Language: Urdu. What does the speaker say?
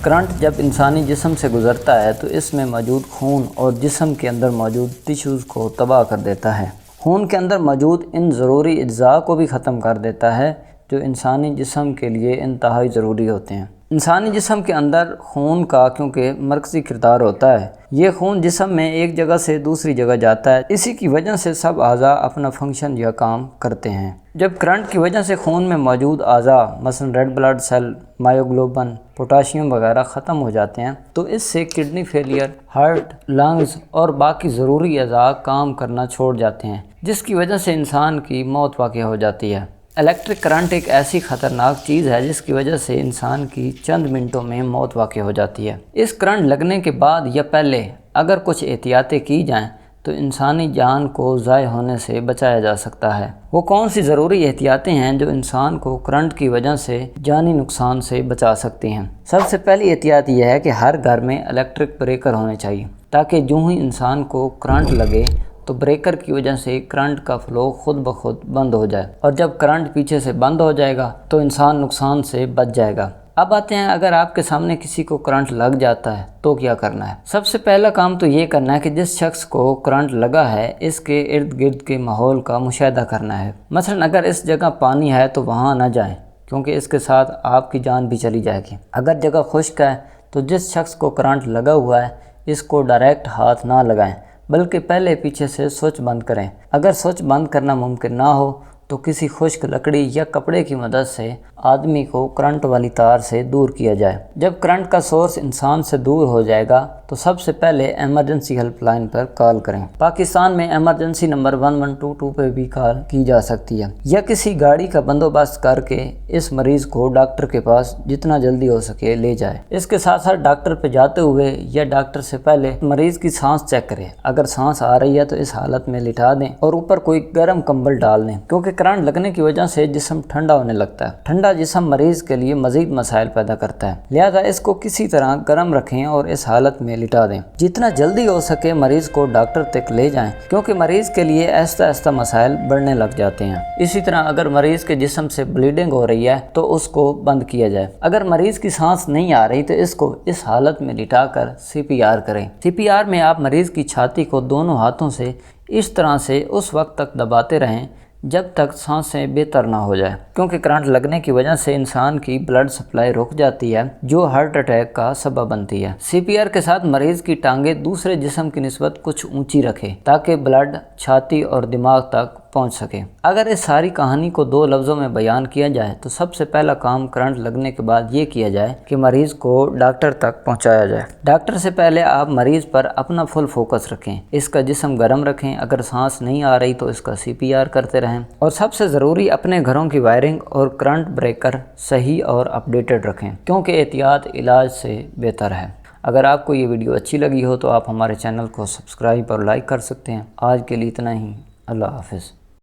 کرنٹ جب انسانی جسم سے گزرتا ہے تو اس میں موجود خون اور جسم کے اندر موجود ٹیشوز کو تباہ کر دیتا ہے۔ خون کے اندر موجود ان ضروری اجزاء کو بھی ختم کر دیتا ہے جو انسانی جسم کے لیے انتہائی ضروری ہوتے ہیں۔ انسانی جسم کے اندر خون کا کیونکہ مرکزی کردار ہوتا ہے، یہ خون جسم میں ایک جگہ سے دوسری جگہ جاتا ہے، اسی کی وجہ سے سب اعضاء اپنا فنکشن یا کام کرتے ہیں۔ جب کرنٹ کی وجہ سے خون میں موجود اعضاء مثلا ریڈ بلڈ سیل، مایوگلوبن، پوٹاشیم وغیرہ ختم ہو جاتے ہیں تو اس سے کڈنی فیلئر، ہارٹ، لنگز اور باقی ضروری اعضاء کام کرنا چھوڑ جاتے ہیں، جس کی وجہ سے انسان کی موت واقع ہو جاتی ہے۔ الیکٹرک کرنٹ ایک ایسی خطرناک چیز ہے جس کی وجہ سے انسان کی چند منٹوں میں موت واقع ہو جاتی ہے۔ اس کرنٹ لگنے کے بعد یا پہلے اگر کچھ احتیاطیں کی جائیں تو انسانی جان کو ضائع ہونے سے بچایا جا سکتا ہے۔ وہ کون سی ضروری احتیاطیں ہیں جو انسان کو کرنٹ کی وجہ سے جانی نقصان سے بچا سکتی ہیں؟ سب سے پہلی احتیاط یہ ہے کہ ہر گھر میں الیکٹرک بریکر ہونے چاہیے تاکہ جو ہی انسان کو کرنٹ لگے تو بریکر کی وجہ سے کرنٹ کا فلو خود بخود بند ہو جائے، اور جب کرنٹ پیچھے سے بند ہو جائے گا تو انسان نقصان سے بچ جائے گا۔ اب آتے ہیں اگر آپ کے سامنے کسی کو کرنٹ لگ جاتا ہے تو کیا کرنا ہے؟ سب سے پہلا کام تو یہ کرنا ہے کہ جس شخص کو کرنٹ لگا ہے اس کے ارد گرد کے ماحول کا مشاہدہ کرنا ہے۔ مثلا اگر اس جگہ پانی ہے تو وہاں نہ جائیں کیونکہ اس کے ساتھ آپ کی جان بھی چلی جائے گی۔ اگر جگہ خشک ہے تو جس شخص کو کرنٹ لگا ہوا ہے اس کو ڈائریکٹ ہاتھ نہ لگائیں بلکہ پہلے پیچھے سے سوئچ بند کریں۔ اگر سوئچ بند کرنا ممکن نہ ہو تو کسی خشک لکڑی یا کپڑے کی مدد سے آدمی کو کرنٹ والی تار سے دور کیا جائے۔ جب کرنٹ کا سورس انسان سے دور ہو جائے گا تو سب سے پہلے ایمرجنسی ہیلپ لائن پر کال کریں۔ پاکستان میں ایمرجنسی نمبر 1122 پہ بھی کال کی جا سکتی ہے، یا کسی گاڑی کا بندوبست کر کے اس مریض کو ڈاکٹر کے پاس جتنا جلدی ہو سکے لے جائے۔ اس کے ساتھ ساتھ ڈاکٹر پہ جاتے ہوئے یا ڈاکٹر سے پہلے مریض کی سانس چیک کریں۔ اگر سانس آ رہی ہے تو اس حالت میں لٹا دیں اور اوپر کوئی گرم کمبل ڈال دیں کیونکہ کرنٹ لگنے کی وجہ سے جسم ٹھنڈا ہونے لگتا ہے۔ ٹھنڈا جسم مریض کے لیے مزید مسائل پیدا کرتا ہے، لہذا اس کو کسی طرح گرم رکھیں اور اس حالت میں لٹا دیں۔ جتنا جلدی ہو سکے مریض کو ڈاکٹر تک لے جائیں کیونکہ مریض کے لیے آہستہ آہستہ مسائل بڑھنے لگ جاتے ہیں۔ اسی طرح اگر مریض کے جسم سے بلیڈنگ ہو رہی ہے تو اس کو بند کیا جائے۔ اگر مریض کی سانس نہیں آ رہی تو اس کو اس حالت میں لٹا کر CPR کریں۔ CPR میں آپ مریض کی چھاتی کو دونوں ہاتھوں سے اس طرح سے اس وقت تک دباتے رہیں جب تک سانسیں بہتر نہ ہو جائے، کیونکہ کرنٹ لگنے کی وجہ سے انسان کی بلڈ سپلائی رک جاتی ہے جو ہارٹ اٹیک کا سبب بنتی ہے۔ CPR کے ساتھ مریض کی ٹانگیں دوسرے جسم کی نسبت کچھ اونچی رکھیں تاکہ بلڈ چھاتی اور دماغ تک پہنچ سکے۔ اگر اس ساری کہانی کو 2 لفظوں میں بیان کیا جائے تو سب سے پہلا کام کرنٹ لگنے کے بعد یہ کیا جائے کہ مریض کو ڈاکٹر تک پہنچایا جائے۔ ڈاکٹر سے پہلے آپ مریض پر اپنا فل فوکس رکھیں، اس کا جسم گرم رکھیں، اگر سانس نہیں آ رہی تو اس کا CPR کرتے رہیں، اور سب سے ضروری اپنے گھروں کی وائرنگ اور کرنٹ بریکر صحیح اور اپڈیٹڈ رکھیں کیونکہ احتیاط علاج سے بہتر ہے۔ اگر آپ کو یہ ویڈیو اچھی لگی ہو تو آپ ہمارے چینل کو سبسکرائب اور لائک کر سکتے ہیں۔ آج کے لیے اتنا ہی، اللہ حافظ۔